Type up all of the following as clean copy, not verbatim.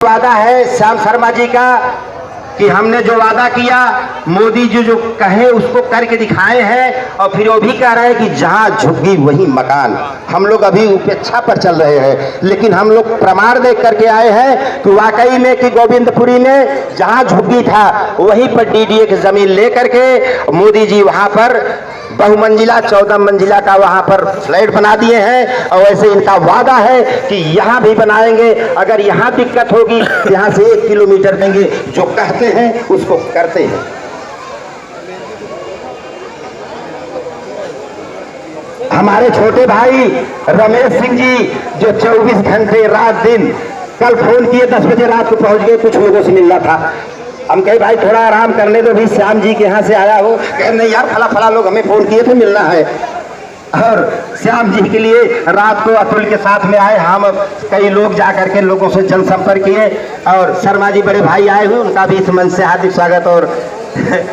वादा है श्याम शर्मा जी का कि हमने जो वादा किया मोदी जी जो कहे उसको करके दिखाए हैं और फिर वो भी कह रहे हैं कि जहां झुग्गी वही मकान। हम लोग अभी उपेक्षा पर चल रहे हैं, लेकिन हम लोग प्रमाण देख करके आए हैं कि वाकई में कि गोविंदपुरी में जहां झुग्गी था वहीं पर डीडीए की जमीन लेकर के मोदी जी वहां पर बहुमंजिला 14 मंजिला का वहां पर फ्लैट बना दिए हैं और वैसे इनका वादा है कि यहां भी बनाएंगे। अगर यहां दिक्कत होगी यहां से 1 किलोमीटर देंगे। जो कहते हैं उसको करते हैं। हमारे छोटे भाई रमेश सिंह जी जो 24 घंटे रात दिन, कल फोन किए 10 बजे रात को पहुंच गए, कुछ लोगों से मिलना था। हम कहे भाई थोड़ा आराम करने दो, भी श्याम जी के यहाँ से आया हो। कहे नहीं यार फला लोग हमें फोन किए थे मिलना है। और श्याम जी के लिए रात को अतुल के साथ में आए हम, कई लोग जा करके लोगों से जनसंपर्क किए और शर्मा जी बड़े भाई आए हुए, उनका भी इस मंच से हार्दिक स्वागत और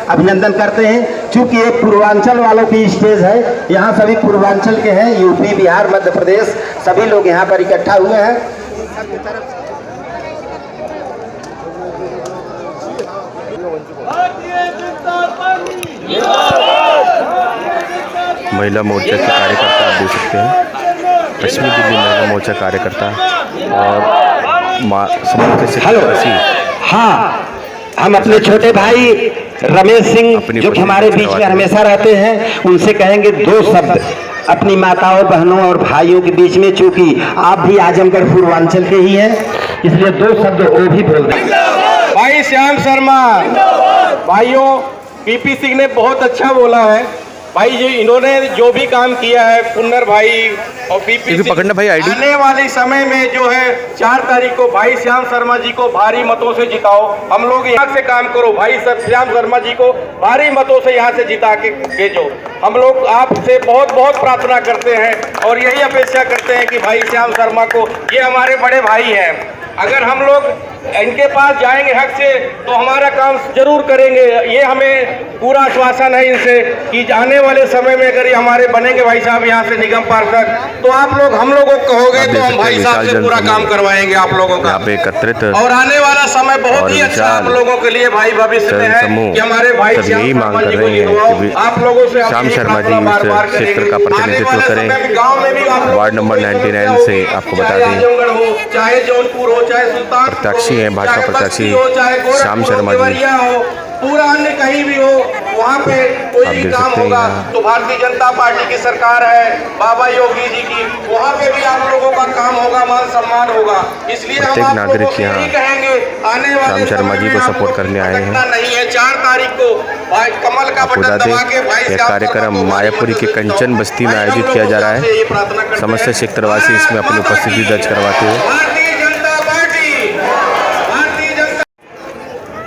अभिनंदन करते हैं। चूंकि एक पूर्वांचल वालों की स्टेज है, यहाँ सभी पूर्वांचल के हैं, यूपी बिहार मध्य प्रदेश सभी लोग यहाँ पर इकट्ठा हुए हैं। महिला मोर्चा के कार्यकर्ता आप देख सकते हैं, पश्चिमी दिल्ली महिला मोर्चा कार्यकर्ता और समर्थ से हाँ, हम अपने छोटे भाई रमेश सिंह जो हमारे बीच में हमेशा रहते हैं उनसे कहेंगे 2 शब्द अपनी माताओं बहनों और भाइयों के बीच में। चूंकि आप भी आजमगढ़ पूर्वांचल के ही हैं, इसलिए 2 शब्द वो भी बोल दें। भाई श्याम शर्मा भाइयों, पीपी सिंह ने बहुत अच्छा बोला है भाई जी। इन्होंने जो भी काम किया है पुन्नर भाई और पीपी सिंह, पकड़ना भाई आईडी। आने वाले समय में जो है 4 तारीख को भाई श्याम शर्मा जी को भारी मतों से जिताओ। हम लोग यहाँ से काम करो, भाई श्याम शर्मा जी को भारी मतों से यहाँ से जिता के भेजो। हम लोग आपसे बहुत बहुत प्रार्थना करते हैं और यही अपेक्षा करते हैं कि भाई श्याम शर्मा को, ये हमारे बड़े भाई हैं, अगर हम लोग इनके पास जाएंगे हक से तो हमारा काम जरूर करेंगे। ये हमें पूरा आश्वासन है इनसे कि आने वाले समय में अगर ये हमारे बनेंगे भाई साहब यहाँ से निगम पार्षद, तो आप लोग हम लोगों को कहोगे तो हम भाई साहब से पूरा काम करवाएंगे आप लोगों का। एकत्रित और आने वाला समय बहुत ही अच्छा आप लोगों के लिए भाई भविष्य में है कि हमारे भाई यही मांग कर रहे हैं कि आप लोगों से श्याम शर्मा जी इस क्षेत्र का प्रतिनिधित्व करें। वार्ड नंबर 99 से आपको बता दें, चाहे जौनपुर हो चाहे सुल्तान प्रत्याशी हैं भाजपा प्रत्याशी श्याम शर्मा जी। पूरा अन्य कहीं भी हो वहाँ पे कोई काम होगा तो भारतीय जनता पार्टी की सरकार है बाबा योगी जी की, वहाँ पे भी आप लोगों का काम होगा, मान सम्मान होगा। इसलिए प्रत्येक नागरिक यहाँ कहेंगे आने वाले श्याम शर्मा जी को सपोर्ट करने आए हैं। नहीं है 4 तारीख को भाई कमल का बटन दबा के भाई यह कार्यक्रम मायापुरी के कंचन बस्ती में आयोजित किया जा रहा है। समस्त क्षेत्रवासी इसमें अपनी उपस्थिति दर्ज करवाते हुए।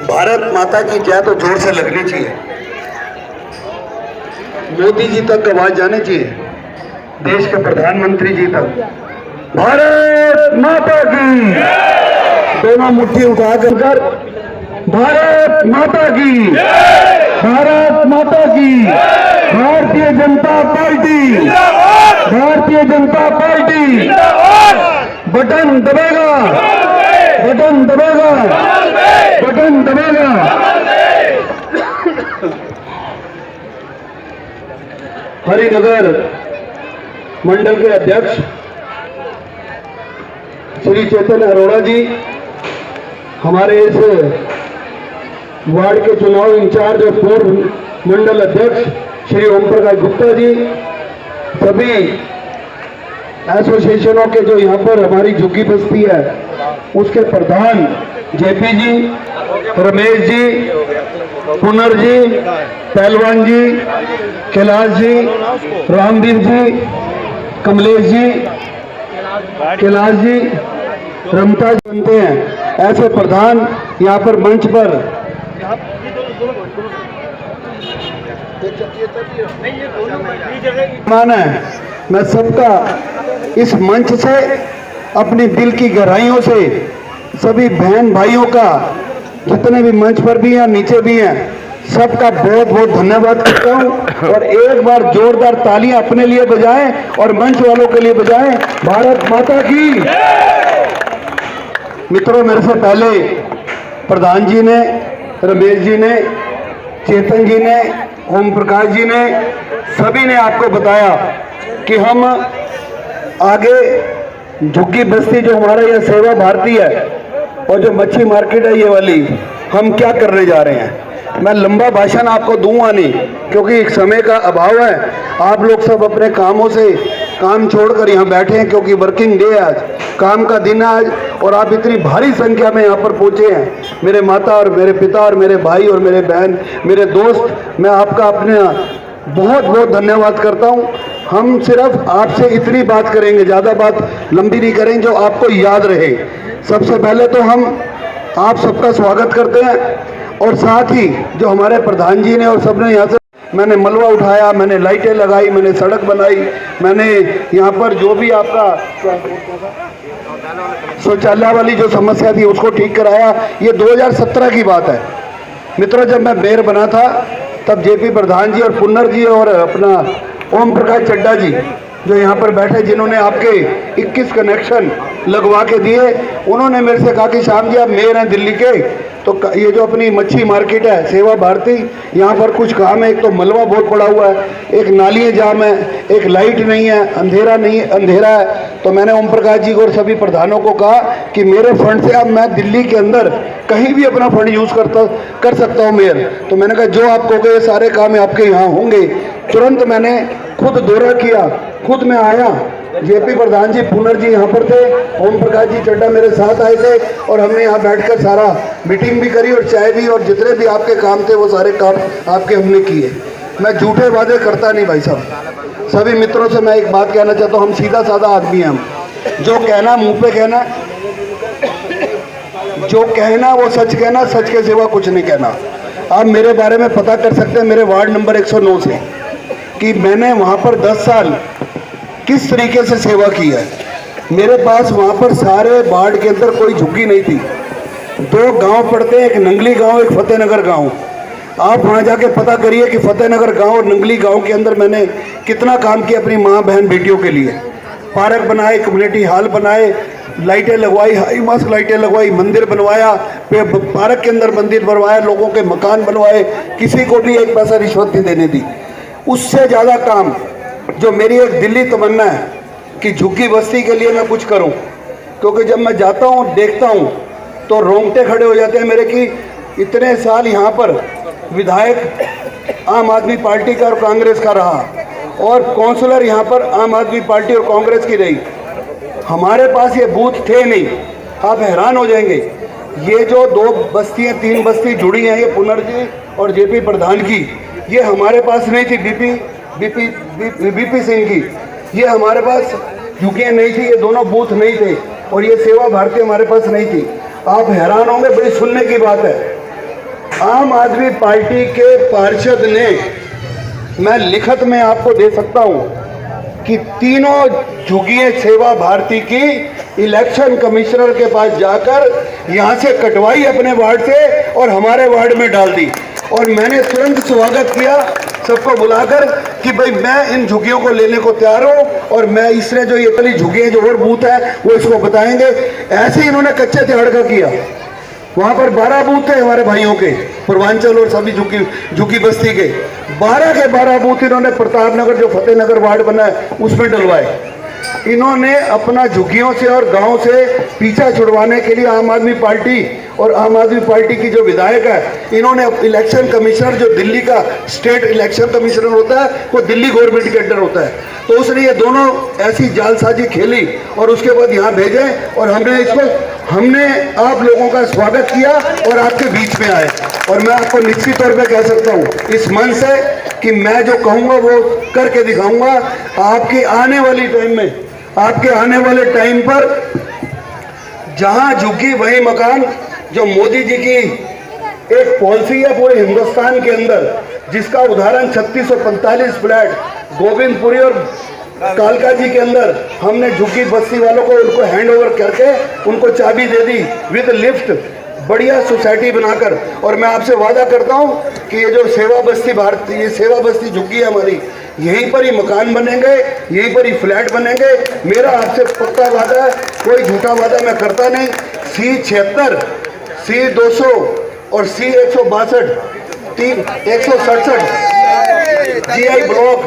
भारत माता की जय तो जोर से लगनी चाहिए, मोदी जी तक आवाज जानी चाहिए, देश के प्रधानमंत्री जी तक भारत माता की, दोनों मुट्ठी उठाकर भारत माता की, भारत माता की, भारतीय जनता पार्टी, भारतीय जनता पार्टी, बटन दबेगा, बटन दबेगा, बटन दबेगा। हरिनगर मंडल के अध्यक्ष श्री चेतन अरोड़ा जी, हमारे इस वार्ड के चुनाव इंचार्ज और पूर्व मंडल अध्यक्ष श्री ओम प्रकाश गुप्ता जी, सभी एसोसिएशनों के जो यहाँ पर हमारी झुग्गी बस्ती है उसके प्रधान जेपी जी, रमेश जी, पुनर जी, पहलवान जी, कैलाश जी, रामवीर जी, कमलेश जी, कैलाश जी, रमता जी बनते हैं। ऐसे प्रधान यहाँ पर मंच पर माना है। मैं सबका इस मंच से अपनी दिल की गहराइयों से सभी बहन भाइयों का, जितने भी मंच पर भी हैं नीचे भी हैं, सबका बहुत बहुत धन्यवाद करता हूं। और एक बार जोरदार तालियां अपने लिए बजाएं और मंच वालों के लिए बजाएं। भारत माता की, मित्रों, मेरे से पहले प्रधान जी ने, रमेश जी ने, चेतन जी ने, ओम प्रकाश जी ने, सभी ने आपको बताया कि हम आगे झुग्गी बस्ती जो हमारा यह सेवा भारती है और जो मच्छी मार्केट है ये वाली, हम क्या करने जा रहे हैं। मैं लंबा भाषण आपको दूंगा नहीं, क्योंकि एक समय का अभाव है। आप लोग सब अपने कामों से काम छोड़कर यहाँ बैठे हैं, क्योंकि वर्किंग डे है आज, काम का दिन है आज, और आप इतनी भारी संख्या में यहाँ पर पहुँचे हैं। मेरे माता और मेरे पिता और मेरे भाई और मेरे बहन, मेरे दोस्त, मैं आपका अपने बहुत बहुत धन्यवाद करता हूँ। हम सिर्फ आपसे इतनी बात करेंगे, ज़्यादा बात लंबी नहीं करेंगे, जो आपको याद रहे। सबसे पहले तो हम आप सबका स्वागत करते हैं, और साथ ही जो हमारे प्रधान जी ने और सबने यहाँ से, मैंने मलबा उठाया, मैंने लाइटें लगाई, मैंने सड़क बनाई, मैंने यहाँ पर जो भी आपका शौचालय वाली जो समस्या थी उसको ठीक कराया। ये 2017 की बात है मित्रों। जब मैं मेयर बना था तब जेपी प्रधान जी और पुन्नर जी और अपना ओम प्रकाश चड्डा जी जो यहाँ पर बैठे, जिन्होंने आपके 21 कनेक्शन लगवा के दिए, उन्होंने मेरे से कहा कि श्याम जी आप मेयर हैं दिल्ली के, तो ये जो अपनी मच्छी मार्केट है सेवा भारती, यहाँ पर कुछ काम है। एक तो मलबा बहुत पड़ा हुआ है, एक नालियाँ जाम है, एक लाइट नहीं है, अंधेरा नहीं, अंधेरा है। तो मैंने ओम प्रकाश जी को और सभी प्रधानों को कहा कि मेरे फंड से अब मैं दिल्ली के अंदर कहीं भी अपना फंड यूज़ कर सकता हूँ मेयर। तो मैंने कहा जो आप कहोगे ये सारे काम आपके यहाँ होंगे। तुरंत मैंने खुद दौरा किया, खुद मैं आया। जेपी प्रधान जी, पुनर जी यहाँ पर थे, ओम प्रकाश जी चड्डा मेरे साथ आए थे, और हमने यहाँ बैठकर सारा मीटिंग भी करी और चाय भी, और जितने भी आपके काम थे वो सारे काम आपके हमने किए। मैं झूठे वादे करता नहीं भाई साहब। सभी मित्रों से मैं एक बात कहना चाहता हूँ, हम सीधा साधा आदमी हैं। हम जो कहना मुँह पे कहना, जो कहना वो सच कहना, सच के सिवा कुछ नहीं कहना। आप मेरे बारे में पता कर सकते हैं मेरे वार्ड नंबर 109 से, कि मैंने वहाँ पर 10 साल किस तरीके से सेवा की है। मेरे पास वहाँ पर सारे वार्ड के अंदर कोई झुग्गी नहीं थी। 2 गांव पड़ते हैं, एक नंगली गांव, एक फतेहनगर गांव। आप वहाँ जाके पता करिए कि फतेहनगर गांव और नंगली गांव के अंदर मैंने कितना काम किया अपनी माँ बहन बेटियों के लिए। पार्क बनाए, कम्युनिटी हॉल बनाए, लाइटें लगवाई, हाई मास्क लाइटें लगवाई, मंदिर बनवाया, पार्क के अंदर मंदिर बनवाया, लोगों के मकान बनवाए, किसी को भी एक पैसा रिश्वत नहीं देने दी। उससे ज़्यादा काम जो मेरी एक दिल्ली तमन्ना है कि झुग्गी बस्ती के लिए मैं कुछ करूं, क्योंकि जब मैं जाता हूं देखता हूं तो रोंगटे खड़े हो जाते हैं मेरे कि इतने साल यहाँ पर विधायक आम आदमी पार्टी का और कांग्रेस का रहा, और काउंसलर यहाँ पर आम आदमी पार्टी और कांग्रेस की रही। हमारे पास ये बूथ थे नहीं। आप हैरान हो जाएंगे, ये जो 2 बस्तियाँ 3 बस्ती जुड़ी हैं, ये पुनर्जी और जेपी प्रधान की, ये हमारे पास नहीं थी। बीपी सिंह की, ये हमारे पास झुग्गियाँ नहीं थी, ये दोनों बूथ नहीं थे, और ये सेवा भारती हमारे पास नहीं थी। आप हैरान होंगे, बड़ी सुनने की बात है, आम आदमी पार्टी के पार्षद ने, मैं लिखत में आपको दे सकता हूँ कि तीनों झुग्गियाँ सेवा भारती की इलेक्शन कमिश्नर के पास जाकर यहाँ से कटवाई अपने वार्ड से और हमारे वार्ड में डाल दी। और मैंने तुरंत स्वागत किया सबको बुलाकर कि भाई मैं इन झुग्गियों को लेने को तैयार हूँ, और मैं इसने जो ये वाली झुग्गियाँ जो और बूथ है वो इसको बताएंगे। ऐसे ही इन्होंने कच्चे तिहाड़ का किया। वहाँ पर 12 बूथ थे हमारे भाइयों के, पूर्वांचल और सभी झुग्गी बस्ती के 12 के 12 बूथ इन्होंने प्रतापनगर जो फतेहनगर वार्ड बना है उसमें डलवाए। इन्होंने अपना झुग्गियों से और गांव से पीछा छुड़वाने के लिए आम आदमी पार्टी और आम आदमी पार्टी की जो विधायक है, इन्होंने इलेक्शन कमिश्नर जो दिल्ली का स्टेट इलेक्शन कमिश्नर होता है वो दिल्ली गवर्नमेंट के अंडर होता है, तो उसने ये दोनों ऐसी जालसाजी खेली और उसके बाद यहाँ भेजे, और हमने आप लोगों का स्वागत किया और आपके बीच में आए। और मैं आपको निश्चित तौर पे कह सकता हूँ इस मन से कि मैं जो कहूँगा वो करके दिखाऊंगा। आपके आने वाले टाइम पर जहाँ झुग्गी वही मकान, जो मोदी जी की एक पॉलिसी है पूरे हिंदुस्तान के अंदर, जिसका उदाहरण 3645 फ्लैट गोविंदपुरी और कालका जी के अंदर हमने झुग्गी बस्ती वालों को उनको हैंड ओवर करके उनको चाबी दे दी विद लिफ्ट, बढ़िया सोसाइटी बनाकर। और मैं आपसे वादा करता हूं कि ये जो सेवा बस्ती भारती, ये सेवा बस्ती झुग्गी है हमारी, यहीं पर ही मकान बनेंगे, यहीं पर ही फ्लैट बनेंगे। मेरा आपसे पक्का वादा है, कोई झूठा वादा मैं करता नहीं। C76, C200 और C162, 167 GI ब्लॉक,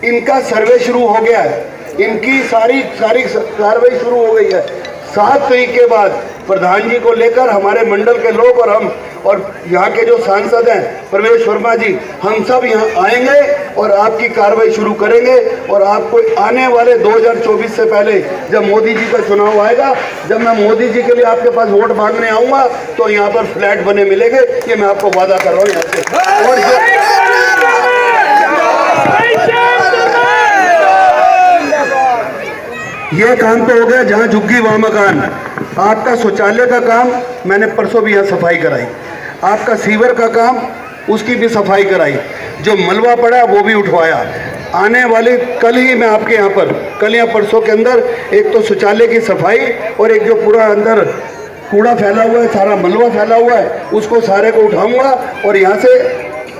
इनका सर्वे शुरू हो गया है। इनकी सारी कार्रवाई शुरू हो गई है। 7 तारीख के बाद प्रधान जी को लेकर हमारे मंडल के लोग और हम और यहाँ के जो सांसद हैं प्रवेश वर्मा जी, हम सब यहाँ आएंगे और आपकी कार्रवाई शुरू करेंगे। और आपको आने वाले 2024 से पहले जब मोदी जी का चुनाव आएगा, जब मैं मोदी जी के लिए आपके पास वोट मांगने आऊँगा तो यहाँ पर फ्लैट बने मिलेंगे, ये मैं आपको वादा कर रहा हूँ यहाँ से। और ये काम तो हो गया जहाँ झुग्गी वहाँ मकान। आपका शौचालय का काम मैंने परसों भी यहाँ सफाई कराई, आपका सीवर का काम उसकी भी सफाई कराई, जो मलबा पड़ा वो भी उठवाया। आने वाले कल ही मैं आपके यहाँ पर, कल या परसों के अंदर, एक तो शौचालय की सफाई और एक जो पूरा अंदर कूड़ा फैला हुआ है, सारा मलबा फैला हुआ है, उसको सारे को उठाऊंगा। और यहाँ से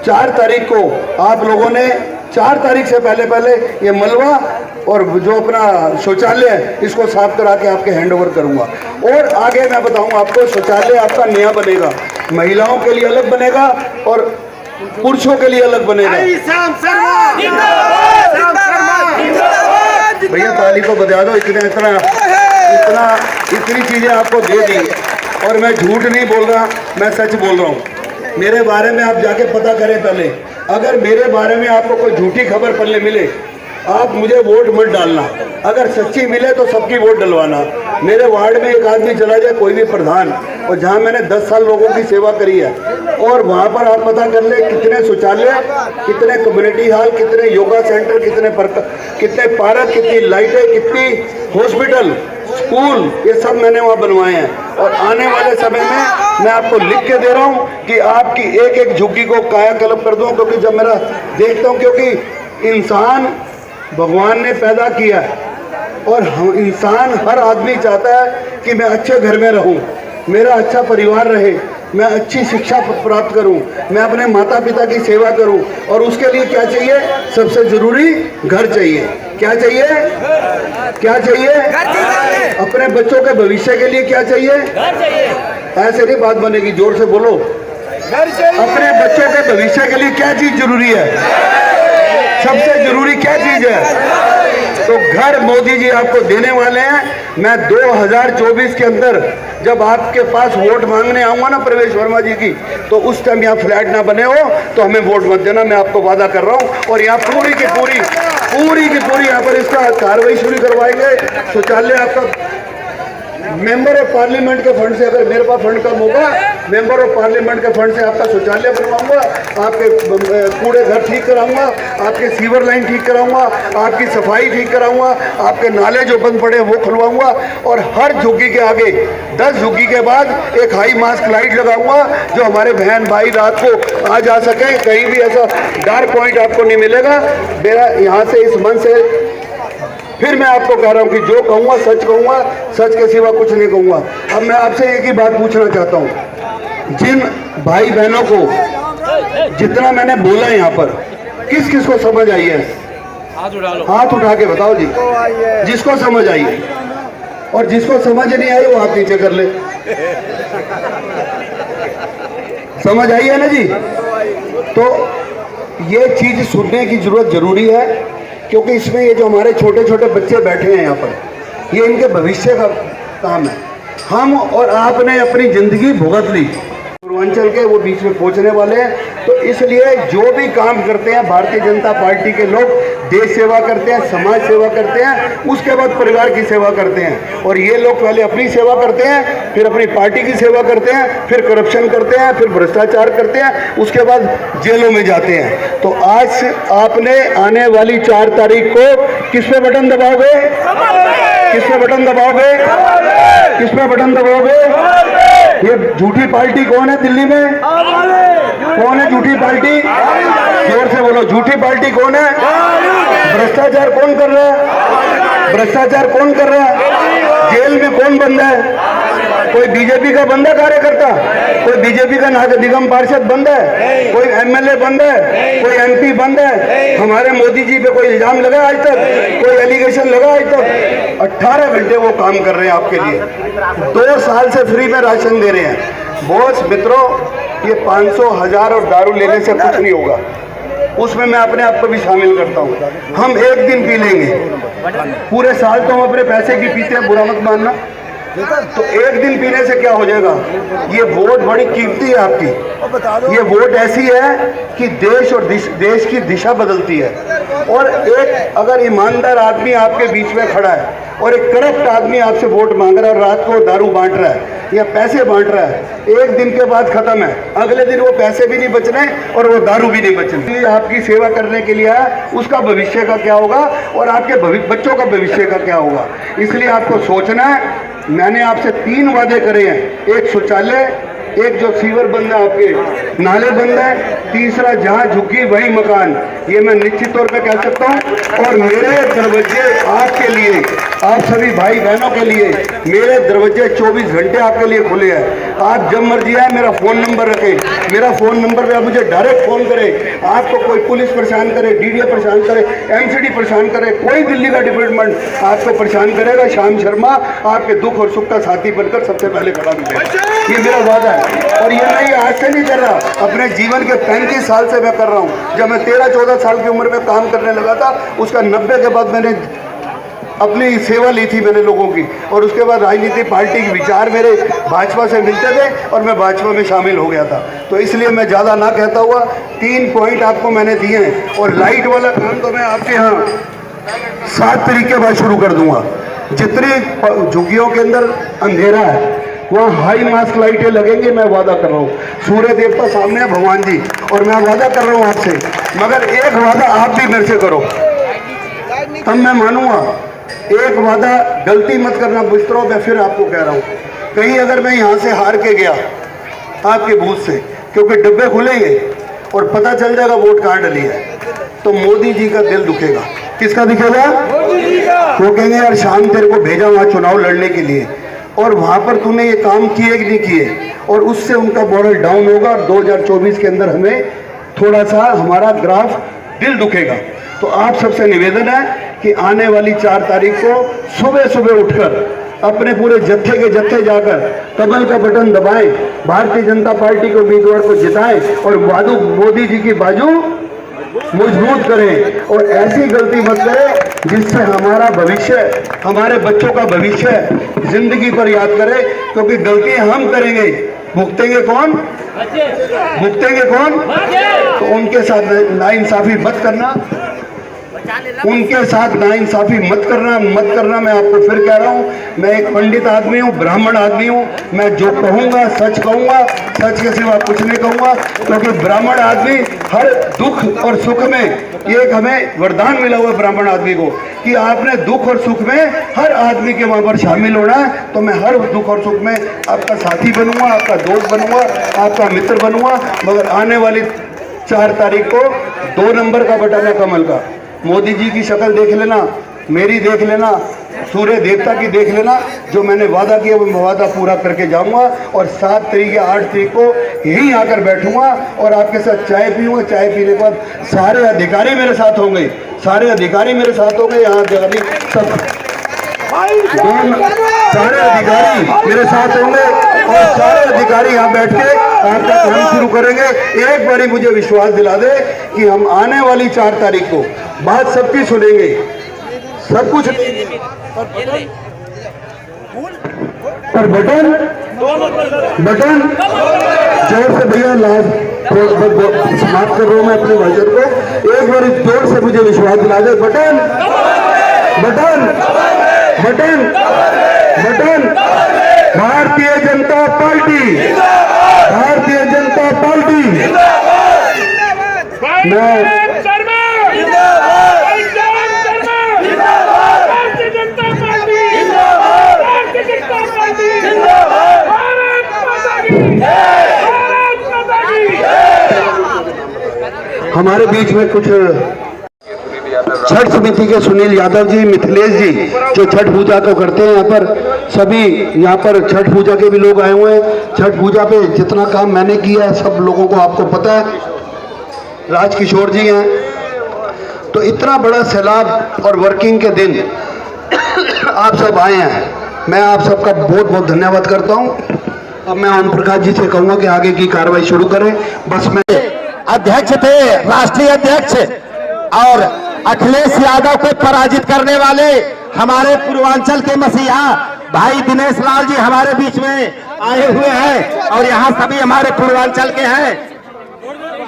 4 तारीख को आप लोगों ने 4 तारीख से पहले ये मलबा और जो अपना शौचालय है इसको साफ करा के आपके हैंडओवर करूंगा। और आगे मैं बताऊंगा आपको, शौचालय आपका नया बनेगा, महिलाओं के लिए अलग बनेगा और पुरुषों के लिए अलग बनेगा। भैया ताली को बजा दो, इतनी चीजें आपको दे दी। और मैं झूठ नहीं बोल रहा, मैं सच बोल रहा हूँ। मेरे बारे में आप जाके पता करें पहले। अगर मेरे बारे में आपको कोई झूठी खबर पहले मिले, आप मुझे वोट मत डालना। अगर सच्ची मिले तो सबकी वोट डलवाना। मेरे वार्ड में एक आदमी चला जाए, कोई भी प्रधान, और जहां मैंने 10 साल लोगों की सेवा करी है, और वहां पर आप पता कर ले कितने शौचालय, कितने कम्युनिटी हॉल, कितने योगा सेंटर, कितने पार्क, कितनी लाइटें, कितनी हॉस्पिटल, स्कूल, ये सब मैंने वहाँ बनवाए हैं। और आने वाले समय में मैं आपको लिख के दे रहा हूँ कि आपकी एक एक झुग्गी को कायाकल्प कर दूँ। क्योंकि जब मेरा देखता हूँ, क्योंकि इंसान भगवान ने पैदा किया है और इंसान, हर आदमी चाहता है कि मैं अच्छे घर में रहूं, मेरा अच्छा परिवार रहे, मैं अच्छी शिक्षा प्राप्त करूं, मैं अपने माता पिता की सेवा करूं। और उसके लिए क्या चाहिए? सबसे जरूरी घर चाहिए। क्या चाहिए? क्या चाहिए? अपने बच्चों के भविष्य के लिए क्या चाहिए? ऐसे नहीं बात बनेगी, जोर से बोलो। अपने बच्चों के भविष्य के लिए क्या चीज जरूरी है? सबसे जरूरी क्या चीज है? तो घर मोदी जी आपको देने वाले हैं। मैं 2024 के अंदर जब आपके पास वोट मांगने आऊंगा ना प्रवेश वर्मा जी की, तो उस टाइम यहाँ फ्लैट ना बने हो तो हमें वोट मत देना, मैं आपको वादा कर रहा हूँ। और यहाँ पूरी की पूरी यहाँ पर इसका कार्रवाई शुरू करवाएंगे। शौचालय आपका मेंबर ऑफ पार्लियामेंट के फंड से, अगर मेरे पास फंड कम होगा, मेंबर ऑफ पार्लियामेंट के फंड से आपका शौचालय बनवाऊंगा, आपके कूड़े घर ठीक कराऊंगा, आपके सीवर लाइन ठीक कराऊंगा, आपकी सफाई ठीक कराऊंगा, आपके नाले जो बंद पड़े वो खुलवाऊंगा। और हर झुग्गी के आगे 10 झुग्गी के बाद एक हाई मास्क लाइट लगाऊंगा, जो हमारे बहन भाई रात को आ जा सके। कहीं भी ऐसा डार्क पॉइंट आपको नहीं मिलेगा। मेरा यहाँ से इस मन से फिर मैं आपको कह रहा हूँ कि जो कहूँगा सच कहूँगा, सच के सिवा कुछ नहीं कहूँगा। अब मैं आपसे एक ही बात पूछना चाहता हूँ, जिन भाई बहनों को जितना मैंने बोला यहाँ पर, किस किस को समझ आई है? हाथ उठा के बताओ जी, जिसको समझ आई है। और जिसको समझ नहीं आई वो हाथ नीचे कर ले। समझ आई है ना जी? तो ये चीज सुनने की जरूरत जरूरी है, क्योंकि इसमें ये जो हमारे छोटे छोटे बच्चे बैठे हैं यहाँ पर, ये इनके भविष्य का काम है। हम और आपने अपनी जिंदगी भुगत ली, पूर्वांचल के वो बीच में पहुंचने वाले हैं। तो इसलिए जो भी काम करते हैं भारतीय जनता पार्टी के लोग, देश सेवा करते हैं, समाज सेवा करते हैं, उसके बाद परिवार की सेवा करते हैं। और ये लोग पहले अपनी सेवा करते हैं, फिर अपनी पार्टी की सेवा करते हैं, फिर करप्शन करते हैं, फिर भ्रष्टाचार करते हैं, उसके बाद जेलों में जाते हैं। तो आज आपने आने वाली 4 तारीख को किस पे बटन दबाओगे? किस पे बटन दबाओगे? किस पे बटन दबाओगे? ये झूठी पार्टी कौन है दिल्ली में? कौन है झूठी पार्टी? जोर से बोलो, झूठी पार्टी कौन है? भ्रष्टाचार कौन कर रहा है? भ्रष्टाचार कौन कर रहा है? जेल में कौन बंद है? कोई बीजेपी का बंद है कार्यकर्ता, कोई बीजेपी का नगर निगम पार्षद बंद है, कोई एमएलए बंद है, कोई एमपी बंद है। हमारे मोदी जी पे कोई इल्जाम लगा आज तक, कोई एलिगेशन लगा आज तक? 18 घंटे वो काम कर रहे हैं आपके लिए, 2 साल से फ्री में राशन दे रहे हैं। बॉस मित्रों, ये 500, 1000 और दारू लेने से कुछ नहीं होगा, उसमें मैं अपने आप को भी शामिल करता हूँ। हम एक दिन पी लेंगे, पूरे साल तो हम अपने पैसे की पीते हैं, बुरा मत मानना। तो एक दिन पीने से क्या हो जाएगा? ये वोट बड़ी कीमती है आपकी, ये वोट ऐसी है कि देश और देश की दिशा बदलती है। और एक अगर ईमानदार आदमी आपके बीच में खड़ा है और एक करप्ट आदमी आपसे वोट मांग रहा है और रात को दारू बांट रहा है या पैसे बांट रहा है, एक दिन के बाद खत्म है, अगले दिन वो पैसे भी नहीं बचने और वो दारू भी नहीं बचने। आपकी सेवा करने के लिए आया, उसका भविष्य का क्या होगा और आपके बच्चों का भविष्य का क्या होगा, इसलिए आपको सोचना है। मैंने आपसे 3 वादे करे हैं, एक शौचालय, एक जो सीवर बंद है, आपके नाले बंद है, तीसरा जहां झुकी वही मकान, ये मैं निश्चित तौर पे कह सकता हूं। और मेरे दरवाजे आपके लिए, आप सभी भाई बहनों के लिए, मेरे दरवाजे 24 घंटे आपके लिए खुले हैं। आप जब मर्जी आए, मेरा फ़ोन नंबर रखें, मेरा फ़ोन नंबर पे आप मुझे डायरेक्ट फ़ोन करें। आपको कोई पुलिस परेशान करे, डीडीए परेशान करे, एमसीडी परेशान करे, कोई दिल्ली का डिपार्टमेंट आपको परेशान करेगा, श्याम शर्मा आपके दुख और सुख का साथी बनकर सबसे पहले खड़ा मिलेगा। ये मेरा वादा है। और ये मैं आज से नहीं कर रहा, अपने जीवन के 35 साल से मैं कर रहा हूँ। जब मैं 13-14 साल की उम्र में काम करने लगा था, उसका 90 के बाद मैंने अपनी सेवा ली थी मैंने लोगों की, और उसके बाद राजनीतिक पार्टी के विचार मेरे भाजपा से मिलते थे और मैं भाजपा में शामिल हो गया था। तो इसलिए मैं ज़्यादा ना कहता हुआ 3 पॉइंट आपको मैंने दिए हैं। और लाइट वाला काम तो मैं आपके यहाँ 7 तरीके बाद शुरू कर दूंगा। जितनी झुग्गियों के अंदर अंधेरा है वहाँ हाई मास्क लाइटें लगेंगी, मैं वादा कर रहा हूँ। सूर्य देवता सामने है, भगवान जी, और मैं वादा कर रहा हूँ आपसे, मगर एक वादा आप भी मेरे से करो तब मैं मानूंगा। एक वादा गलती मत करना मित्रों, मैं फिर आपको कह रहा हूँ, कहीं अगर मैं यहाँ से हार के गया आपके बूथ से, क्योंकि डब्बे खुलेंगे और पता चल जाएगा वोट कहाँ डली है, तो मोदी जी का दिल दुखेगा। किसका दिखेगा? मोदी जी का। वो कहेंगे यार शाम तेरे को भेजा वहाँ चुनाव लड़ने के लिए, और वहाँ पर तूने ये काम किए कि नहीं किए, और उससे उनका मॉरल डाउन होगा और 2024 के अंदर हमें थोड़ा सा हमारा ग्राफ दिल दुखेगा। तो आप सबसे निवेदन है कि आने वाली 4 तारीख को सुबह सुबह उठकर अपने पूरे जत्थे के जत्थे जाकर कमल का बटन दबाएं, भारतीय जनता पार्टी के उम्मीदवार को जिताएं और मोदी जी की बाजू मजबूत करें। और ऐसी गलती मत करें जिससे हमारा भविष्य, हमारे बच्चों का भविष्य जिंदगी पर याद करें, क्योंकि गलतियां हम करेंगे, भुगतेंगे कौन? भुगतेंगे कौन? तो उनके साथ नाइंसाफी मत करना, उनके साथ नाइंसाफी मत करना, मत करना। मैं आपको फिर कह रहा हूँ, मैं एक पंडित आदमी हूँ, ब्राह्मण आदमी हूँ, मैं जो कहूँगा सच कहूँगा, सच के सिवा कुछ नहीं कहूँगा, क्योंकि ब्राह्मण आदमी हर दुख और सुख में, एक हमें वरदान मिला हुआ है ब्राह्मण आदमी को कि आपने दुख और सुख में हर आदमी के वहाँ पर शामिल होना है। तो मैं हर दुख और सुख में आपका साथी बनूंगा, आपका दोस्त बनूंगा, आपका मित्र बनूंगा। मगर आने वाली 4 तारीख को 2 नंबर का बटन है कमल का। मोदी जी की शक्ल देख लेना, मेरी देख लेना, सूर्य देवता की देख लेना। जो मैंने वादा किया वो मैं वादा पूरा करके जाऊंगा, और 7 तारीख या 8 तारीख को यहीं आकर बैठूंगा और आपके साथ चाय पीऊंगा। चाय पीने के बाद सारे अधिकारी मेरे साथ होंगे, सारे अधिकारी मेरे साथ होंगे, यहाँ अधिकारी सब सारे अधिकारी मेरे साथ होंगे और सारे अधिकारी यहाँ बैठ के आपका काम शुरू करेंगे। एक बारी मुझे विश्वास दिला दे कि हम आने वाली 4 तारीख को बात सबकी सुनेंगे, सब कुछ। पर बटन जोर से भैया समाप्त कर रहा हूँ मैं अपने भाषण को। एक बार जोर से मुझे विश्वास दिला दे, बटन बटन बटन बटन भारतीय जनता पार्टी, भारतीय जनता पार्टी। मैं हमारे बीच में कुछ छठ समिति के सुनील यादव जी, मिथिलेश जी जो छठ पूजा को करते हैं, यहाँ पर सभी यहाँ पर छठ पूजा के भी लोग आए हुए हैं। छठ पूजा पे जितना काम मैंने किया है सब लोगों को आपको पता है। राजकिशोर जी हैं। तो इतना बड़ा सैलाब और वर्किंग के दिन आप सब आए हैं, मैं आप सबका बहुत बहुत धन्यवाद करता हूँ। अब मैं ओम प्रकाश जी से कहूँगा कि आगे की कार्रवाई शुरू करें। बस मैं अध्यक्ष थे, राष्ट्रीय अध्यक्ष, और अखिलेश यादव को पराजित करने वाले हमारे पूर्वांचल के मसीहा भाई दिनेश लाल जी हमारे बीच में आए हुए हैं, और यहाँ सभी हमारे पूर्वांचल के हैं।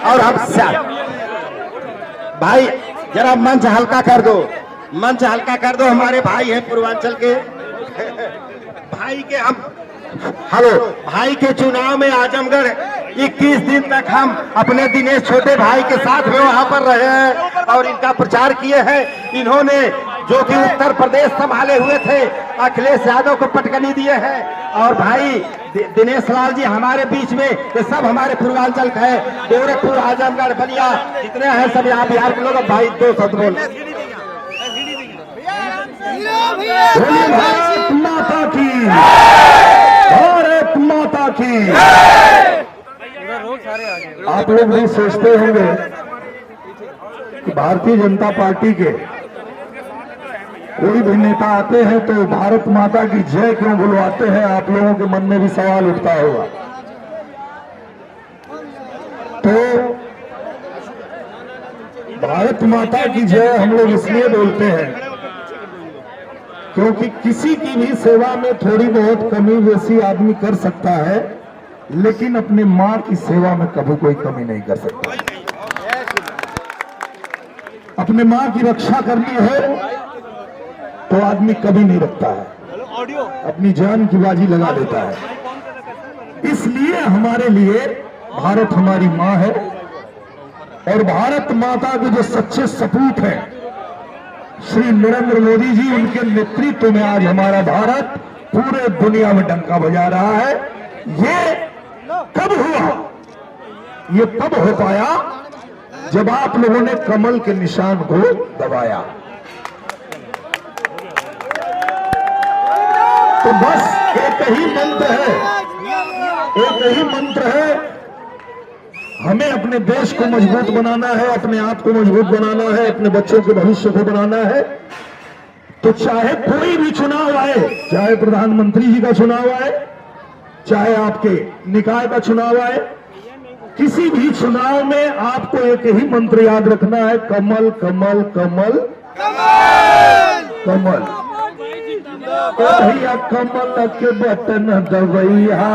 और हम भाई जरा मंच हल्का कर दो, मंच हल्का कर दो, हमारे भाई हैं पूर्वांचल के भाई के हम हेलो भाई के चुनाव में आजमगढ़ 21 दिन तक हम अपने दिनेश छोटे भाई के साथ में वहां पर रहे हैं और इनका प्रचार किए हैं। इन्होंने जो कि उत्तर प्रदेश संभाले हुए थे, अखिलेश यादव को पटकनी दिए हैं। और भाई दिनेश लाल जी हमारे बीच में, ये सब हमारे पूर्वांचल का है, गोरखपुर, आजमगढ़, बलिया जितने हैं सब यहाँ बिहार के लोग। भाई 2 शब्द बोल। भारत माता की, भारत माता की। आप लोग भी सोचते होंगे कि भारतीय जनता पार्टी के कोई भी नेता आते हैं तो भारत माता की जय क्यों बुलवाते हैं, आप लोगों के मन में भी सवाल उठता होगा। तो भारत माता की जय हम लोग इसलिए बोलते हैं क्योंकि किसी की भी सेवा में थोड़ी बहुत कमी वैसी आदमी कर सकता है, लेकिन अपने माँ की सेवा में कभी कोई कमी नहीं कर सकता। अपने माँ की रक्षा करनी है तो आदमी कभी नहीं रखता है, अपनी जान की बाजी लगा देता है। इसलिए हमारे लिए भारत हमारी माँ है, और भारत माता के जो सच्चे सपूत हैं श्री नरेंद्र मोदी जी, उनके नेतृत्व में आज हमारा भारत पूरे दुनिया में डंका बजा रहा है। ये कब हुआ? ये तब हो पाया जब आप लोगों ने कमल के निशान को दबाया। तो बस एक ही मंत्र है, एक ही मंत्र है, हमें अपने देश को मजबूत बनाना है, अपने आप को मजबूत बनाना है, अपने बच्चों के भविष्य को बनाना है। तो चाहे कोई भी चुनाव आए, चाहे प्रधानमंत्री जी का चुनाव आए, चाहे आपके निकाय का चुनाव आए, किसी भी चुनाव में आपको एक ही मंत्र याद रखना है, कमल कमल कमल कमल। कमल के बटन दबैया